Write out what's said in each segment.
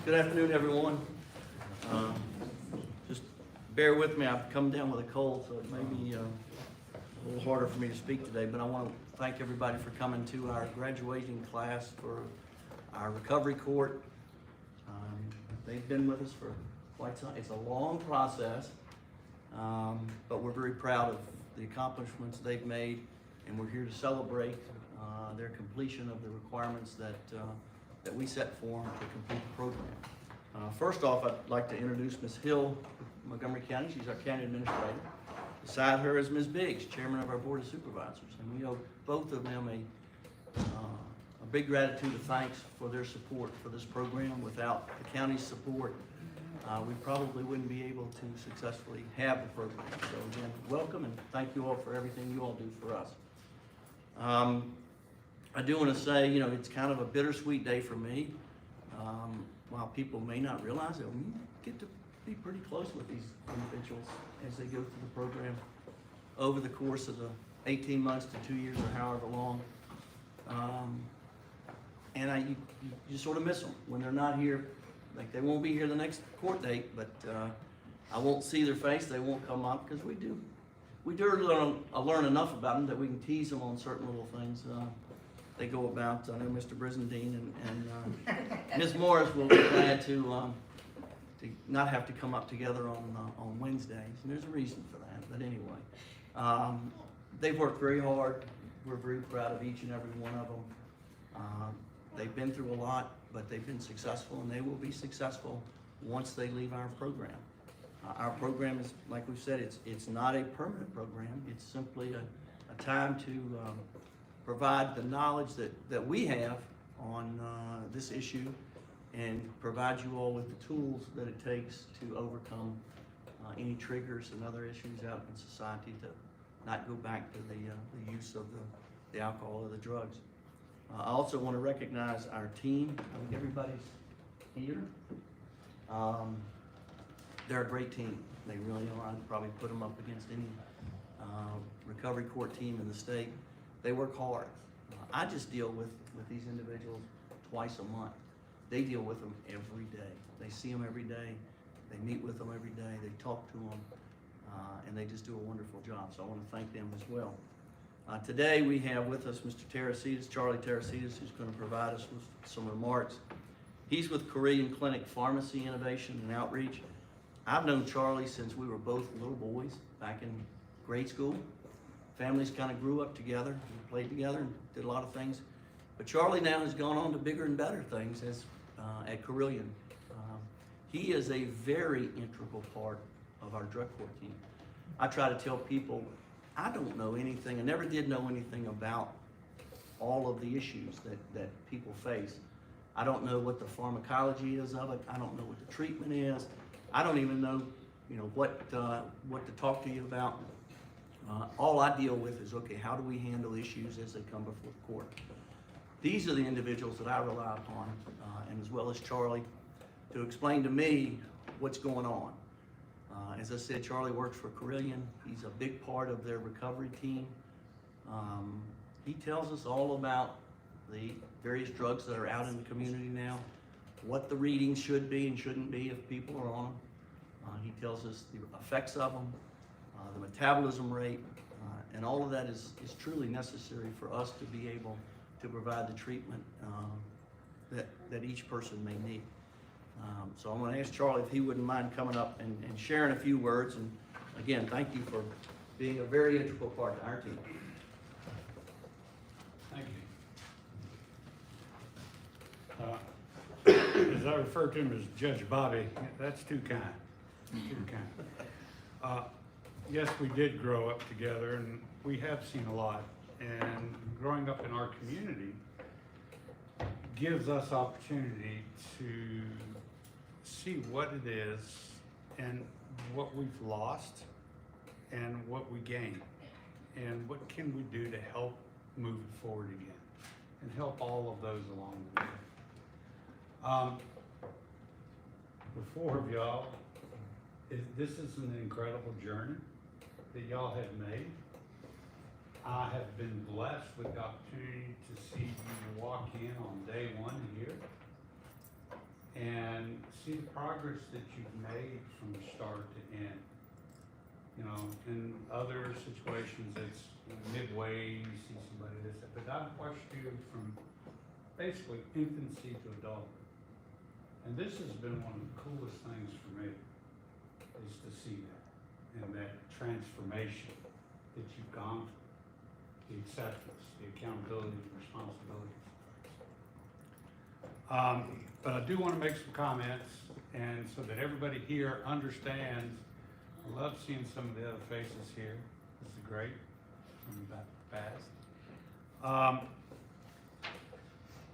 Good afternoon, everyone. Just bear with me. I've come down with a cold, so it may be a little harder for me to speak today, but I want to thank everybody for coming to our graduating class for our recovery court. They've been with us for quite some time. It's a long process, but we're very proud of the accomplishments they've made, and we're here to celebrate their completion of the requirements that we set for them to complete the program. First off, I'd like to introduce Ms. Hill, Montgomery County. She's our county administrator. Beside her is Ms. Biggs, chairman of our board of supervisors, and we owe both of them a big gratitude of thanks for their support for this program. Without the county's support, we probably wouldn't be able to successfully have the program. So again, welcome, and thank you all for everything you all do for us. I do want to say, it's kind of a bittersweet day for me. While people may not realize it, we get to be pretty close with these individuals as they go through the program over the course of the 18 months to 2 years or however long. And you sort of miss them when they're not here. Like, they won't be here the next court date, but I won't see their face. They won't come up because we do learn enough about them that we can tease them on certain little things. They go about. I know Mr. Brizendine and Ms. Morris will be glad to not have to come up together on Wednesdays, and there's a reason for that. But anyway, they've worked very hard. We're very proud of each and every one of them. They've been through a lot, but they've been successful, and they will be successful once they leave our program. Our program is, like we've said, it's not a permanent program. It's simply a time to provide the knowledge that we have on this issue and provide you all with the tools that it takes to overcome any triggers and other issues out in society to not go back to the use of the alcohol or the drugs. I also want to recognize our team. I think everybody's here. They're a great team. They really are. I'd probably put them up against any recovery court team in the state. They work hard. I just deal with these individuals twice a month. They deal with them every day. They see them every day. They meet with them every day. They talk to them, and they just do a wonderful job. So I want to thank them as well. Today we have with us Mr. Charlie Teresides, who's going to provide us with some remarks. He's with Carilion Clinic Pharmacy Innovation and Outreach. I've known Charlie since we were both little boys back in grade school. Families kind of grew up together, we played together, and did a lot of things. But Charlie now has gone on to bigger and better things at Carilion. He is a very integral part of our drug court team. I try to tell people, I don't know anything, I never did know anything about all of the issues that people face. I don't know what the pharmacology is of it. I don't know what the treatment is. I don't even know, what to talk to you about. All I deal with is, okay, how do we handle issues as they come before the court? These are the individuals that I rely upon, and as well as Charlie, to explain to me what's going on. As I said, Charlie works for Carilion. He's a big part of their recovery team. He tells us all about the various drugs that are out in the community now, what the readings should be and shouldn't be if people are on them. He tells us the effects of them, the metabolism rate, and all of that is truly necessary for us to be able to provide the treatment that each person may need. So I'm going to ask Charlie if he wouldn't mind coming up and sharing a few words. And again, thank you for being a very integral part of our team. Thank you. As I refer to him as Judge Bobby, that's too kind. Too kind. Yes, we did grow up together, and we have seen a lot. And growing up in our community gives us opportunity to see what it is and what we've lost and what we gain and what can we do to help move it forward again and help all of those along the way. The four of y'all, this is an incredible journey that y'all have made. I have been blessed with the opportunity to see you walk in on day one here. And see the progress that you've made from start to end. You know, in other situations, it's midway, you see somebody this, but I've watched you from basically infancy to adulthood. And this has been one of the coolest things for me, is to see that, and that transformation that you've gone through, the acceptance, the accountability, the responsibility. But I do want to make some comments, and so that everybody here understands. I love seeing some of the other faces here. This is great. From the past.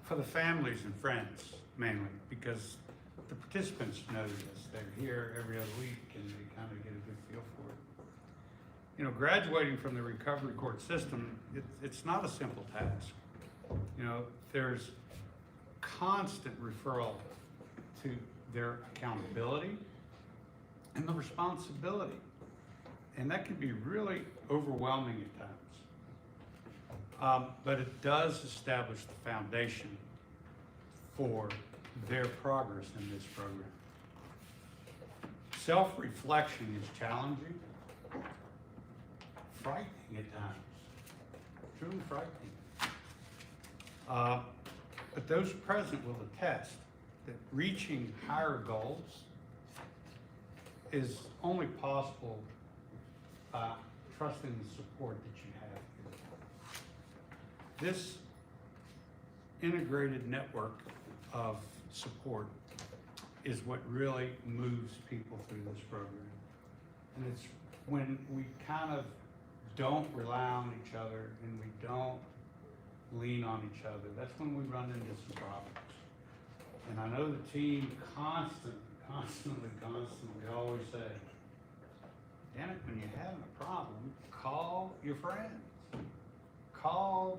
For the families and friends, mainly, because the participants know this. They're here every other week, and they kind of get a good feel for it. You know, graduating from the recovery court system, it's not a simple task. You know, there's constant referral to their accountability and the responsibility. And that can be really overwhelming at times. But it does establish the foundation for their progress in this program. Self-reflection is challenging, frightening at times, truly frightening. But those present will attest that reaching higher goals is only possible by trusting the support that you have here. This integrated network of support is what really moves people through this program. And it's when we kind of don't rely on each other and we don't lean on each other, that's when we run into some problems. And I know the team constantly always say, damn it, when you're having a problem, call your friends. Call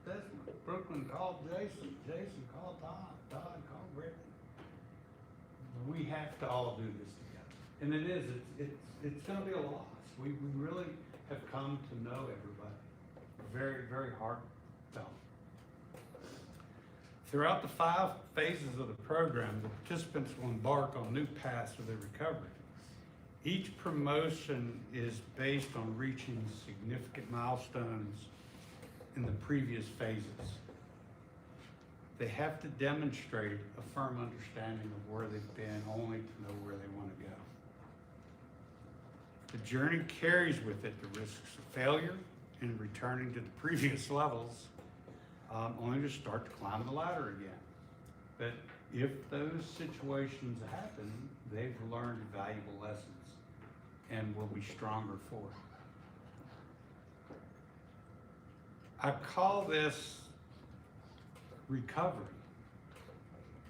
Desmond, Brooklyn, call Jason, call Todd, call Brittany. We have to all do this together. And it is, it's gonna be a loss. We really have come to know everybody. Very, very heartfelt. Throughout the 5 phases of the program, the participants will embark on new paths of their recovery. Each promotion is based on reaching significant milestones in the previous phases. They have to demonstrate a firm understanding of where they've been, only to know where they want to go. The journey carries with it the risks of failure and returning to the previous levels, only to start to climb the ladder again. But if those situations happen, they've learned valuable lessons and will be stronger for it. I call this recovery.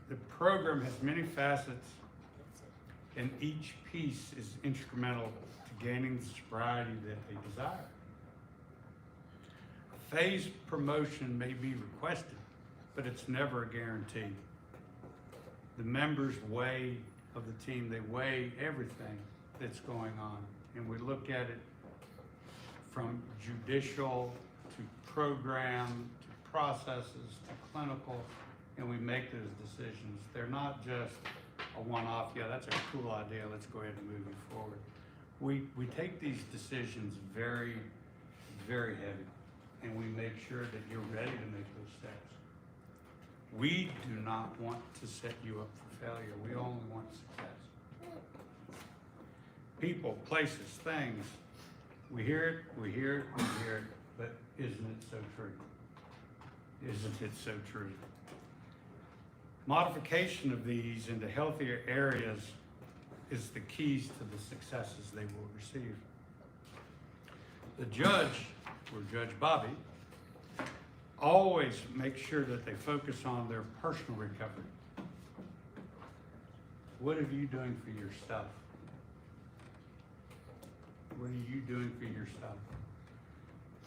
The program has many facets, and each piece is instrumental to gaining the sobriety that they desire. Phase promotion may be requested, but it's never a guarantee. The members weigh of the team, they weigh everything that's going on, and we look at it from judicial to program to processes to clinical, and we make those decisions. They're not just a one-off, yeah, that's a cool idea, let's go ahead and move it forward. We take these decisions very, very heavy, and we make sure that you're ready to make those steps. We do not want to set you up for failure. We only want success. People, places, things. We hear it, but isn't it so true? Isn't it so true? Modification of these into healthier areas is the keys to the successes they will receive. The judge, or Judge Bobby, always makes sure that they focus on their personal recovery. What are you doing for yourself? What are you doing for yourself?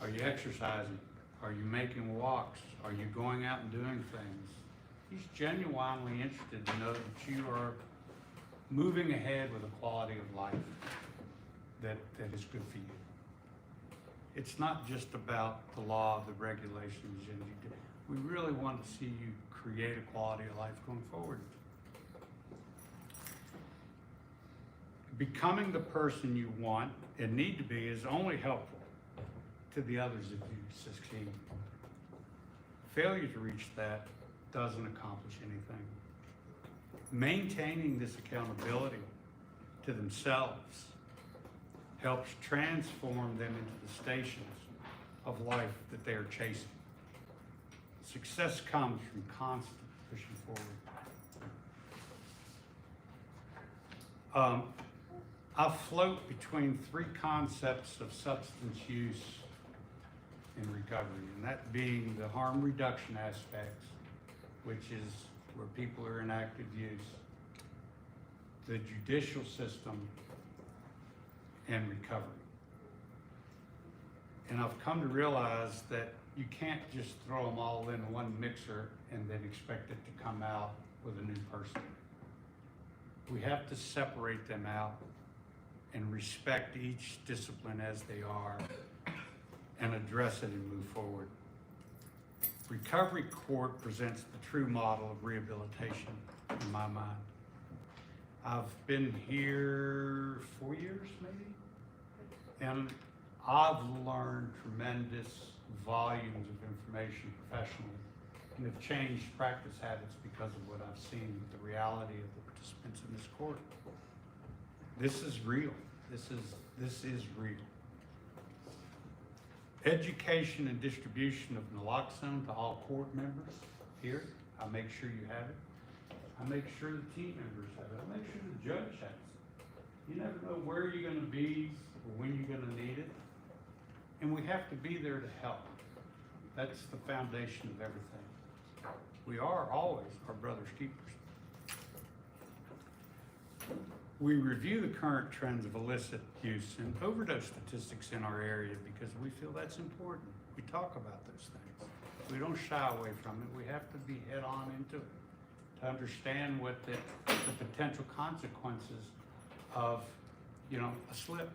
Are you exercising? Are you making walks? Are you going out and doing things? He's genuinely interested to know that you are moving ahead with a quality of life that is good for you. It's not just about the law, the regulations, and we really want to see you create a quality of life going forward. becoming the person you want and need to be is only helpful to the others if you succeed. Failure to reach that doesn't accomplish anything. Maintaining this accountability to themselves helps transform them into the stations of life that they are chasing. Success comes from constant pushing forward. I float between three concepts of substance use in recovery, and that being the harm reduction aspects, which is where people are in active use, the judicial system, and recovery. And I've come to realize that you can't just throw them all in one mixer and then expect it to come out with a new person. We have to separate them out and respect each discipline as they are and address it and move forward. Recovery Court presents the true model of rehabilitation in my mind. I've been here 4 years maybe, and I've learned tremendous volumes of information professionally and have changed practice habits because of what I've seen with the reality of the participants in this court. This is real. This is real. Education and distribution of naloxone to all court members here. I make sure you have it. I make sure the team members have it. I make sure the judge has it. You never know where you're going to be or when you're going to need it. And we have to be there to help. That's the foundation of everything. We are always our brother's keepers. We review the current trends of illicit use and overdose statistics in our area because we feel that's important. We talk about those things. We don't shy away from it. We have to be head on into it to understand what the potential consequences of, a slip.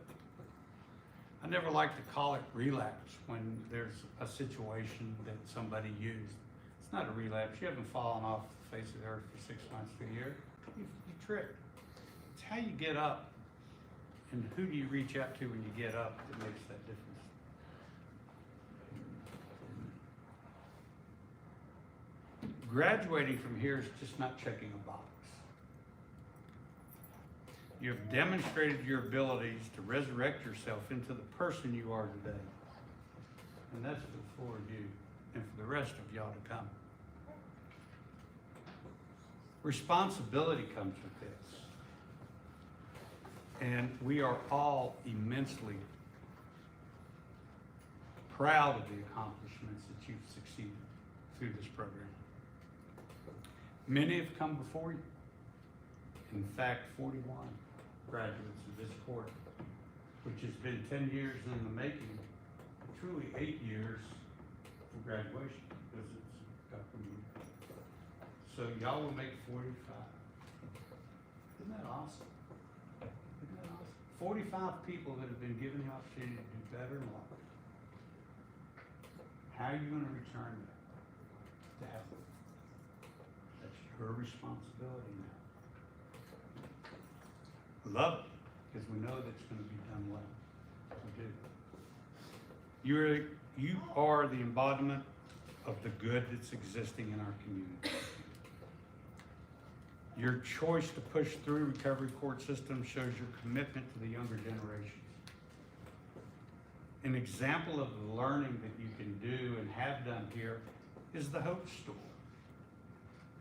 I never like to call it relapse when there's a situation that somebody used. It's not a relapse. You haven't fallen off the face of the earth for 6 months to a year. You tripped. It's how you get up and who do you reach out to when you get up that makes that difference. Graduating from here is just not checking a box. You have demonstrated your abilities to resurrect yourself into the person you are today. And that's for the four of you and for the rest of y'all to come. Responsibility comes with this. And we are all immensely proud of the accomplishments that you've succeeded through this program. Many have come before you. In fact, 41 graduates of this court, which has been 10 years in the making, truly 8 years for graduation, because it's got to be. So y'all will make 45. Isn't that awesome? Isn't that awesome? 45 people that have been given the opportunity to do better in life. How are you going to return that to heaven? That's your responsibility now. Love it, because we know that it's going to be done well. We do. You are the embodiment of the good that's existing in our community. Your choice to push through recovery court system shows your commitment to the younger generations. An example of the learning that you can do and have done here is the Hope Store.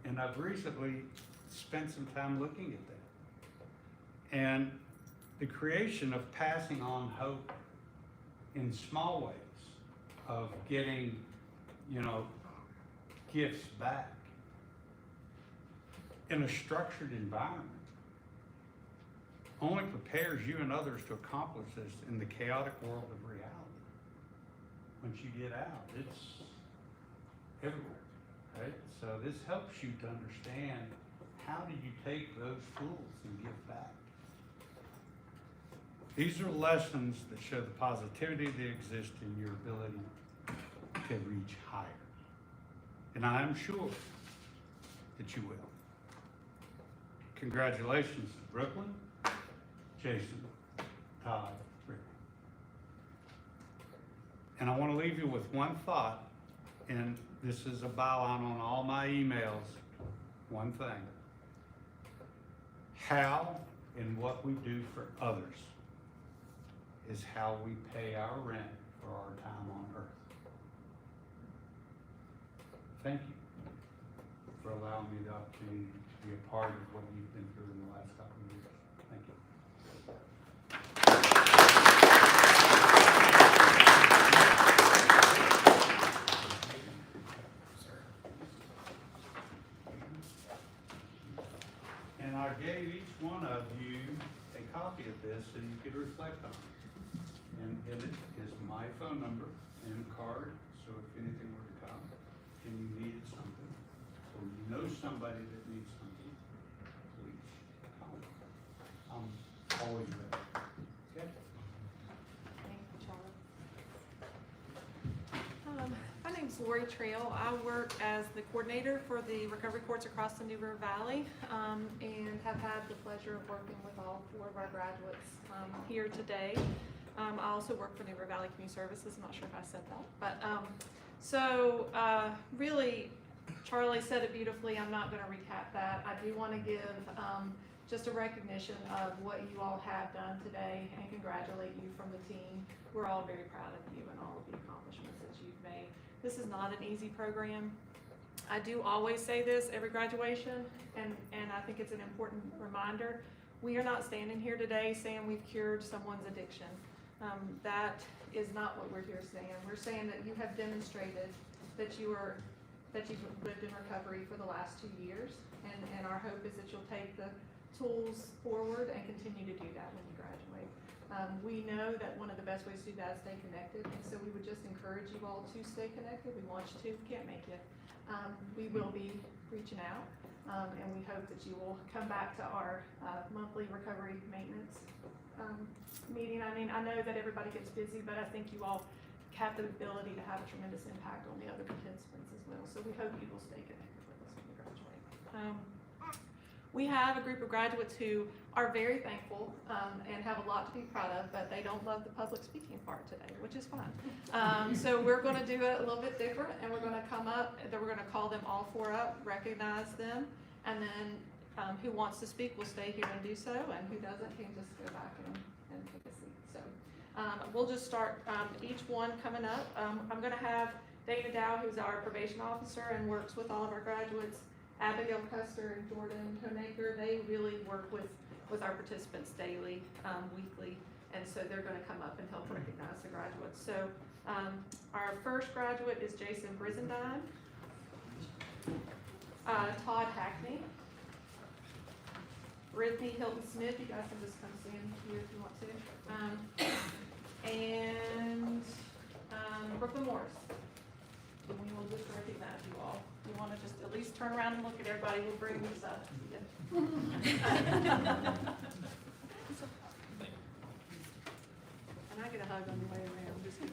And I've recently spent some time looking at that. And the creation of passing on hope in small ways, of getting, gifts back in a structured environment only prepares you and others to accomplish this in the chaotic world of reality. Once you get out, it's everywhere, right? So this helps you to understand, how do you take those tools and give back? These are lessons that show the positivity that exists in your ability to reach higher. And I am sure that you will. Congratulations to Brooklyn, Jason, Todd, Brittany. And I want to leave you with one thought, and this is a byline on all my emails. One thing. How and what we do for others is how we pay our rent for our time on earth. Thank you for allowing me the opportunity to be a part of what you've been through in the last couple of years. Thank you. And I gave each one of you a copy of this so you could reflect on it. And in it is my phone number and card, so if anything were to come and you needed something, or you know somebody that needs something, please call me. I'm always ready. Okay? Thank you, Charlie. My name's Lori Trail. I work as the coordinator for the recovery courts across the New River Valley, and have had the pleasure of working with all 4 of our graduates here today. I also work for New River Valley Community Services. I'm not sure if I said that, but really, Charlie said it beautifully. I'm not going to recap that. I do want to give just a recognition of what you all have done today and congratulate you from the team. We're all very proud of you and all of the accomplishments that you've made. This is not an easy program. I do always say this every graduation, and I think it's an important reminder. We are not standing here today saying we've cured someone's addiction. That is not what we're here saying. We're saying that you have demonstrated that you've lived in recovery for the last 2 years, and our hope is that you'll take the tools forward and continue to do that when you graduate. We know that one of the best ways to do that is stay connected, and so we would just encourage you all to stay connected. We want you to. We can't make it. We will be reaching out, and we hope that you will come back to our monthly recovery maintenance meeting. I mean, I know that everybody gets busy, but I think you all have the ability to have a tremendous impact on the other participants as well. So we hope you will stay connected with us when you graduate. We have a group of graduates who are very thankful and have a lot to be proud of, but they don't love the public speaking part today, which is fine. So we're going to do it a little bit different, and we're going to come up, we're going to call them all 4 up, recognize them, and then who wants to speak will stay here and do so, and who doesn't can just go back and take a seat. So we'll just start each one coming up. I'm going to have Dana Dow, who's our probation officer and works with all of our graduates, Abigail Custer and Jordan Honaker. They really work with our participants daily, weekly, and so they're going to come up and help recognize the graduates. So our first graduate is Jason Brizendine, Todd Hackney, Brittany Hiltonsmith. You guys can just come stand here if you want to, and Brooklyn Morris. And we will just recognize you all. You want to just at least turn around and look at everybody. We'll bring these up. And I get a hug on the way around. Just keep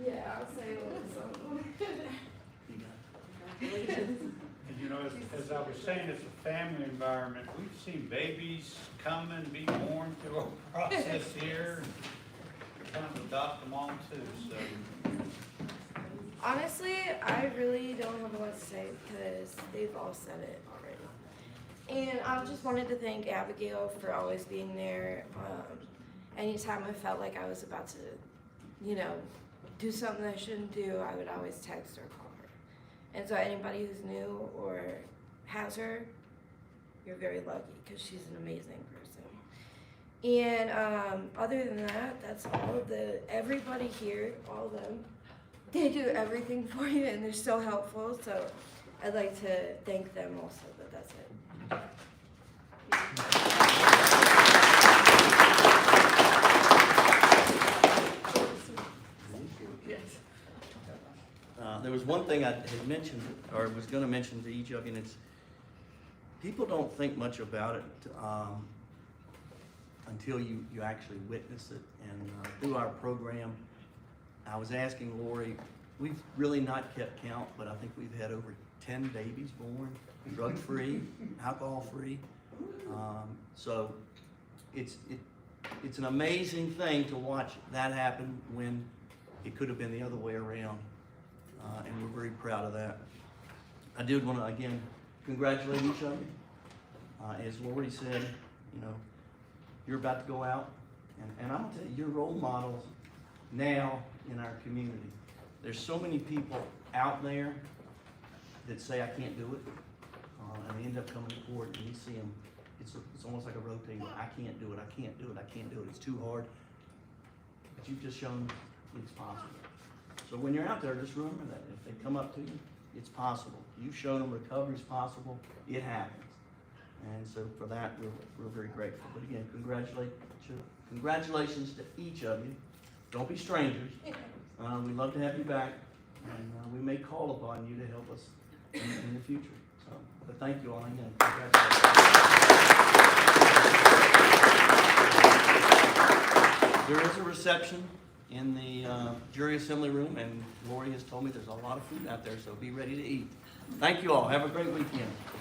yeah, I'll say a little something. And you know, as I was saying, it's a family environment. We've seen babies come and be born through a process here. We kind of adopt them all too, so. Honestly, I really don't have a lot to say because they've all said it already. And I just wanted to thank Abigail for always being there. Anytime I felt like I was about to, do something I shouldn't do, I would always text or call her. And so anybody who's new or has her, you're very lucky because she's an amazing person. And other than that, that's all. Everybody here, all of them, they do everything for you and they're so helpful. So I'd like to thank them also, but that's it. Yeah. thing I had mentioned, or was gonna mention to each of you, and it's, people don't think much about it, until you actually witness it. And through our program, I was asking Lori, we've really not kept count, but I think we've had over 10 babies born, drug-free, alcohol-free. So it's an amazing thing to watch that happen when it could have been the other way around. And we're very proud of that. I did want to, again, congratulate each of you. As Lori said, you know, you're about to go out, and I'm gonna tell you, you're role models now in our community. There's so many people out there that say, I can't do it, and they end up coming to court, and you see them, it's almost like a rotating, I can't do it, I can't do it, I can't do it, it's too hard. But you've just shown it's possible. So when you're out there, just remember that. If they come up to you, it's possible. You've shown them recovery's possible, it happens. And so for that, we're very grateful. But again, congratulations to each of you. Don't be strangers. We'd love to have you back, and we may call upon you to help us in the future. So, but thank you all again. Congratulations. There is a reception in the jury assembly room, and Lori has told me there's a lot of food out there, so be ready to eat. Thank you all. Have a great weekend.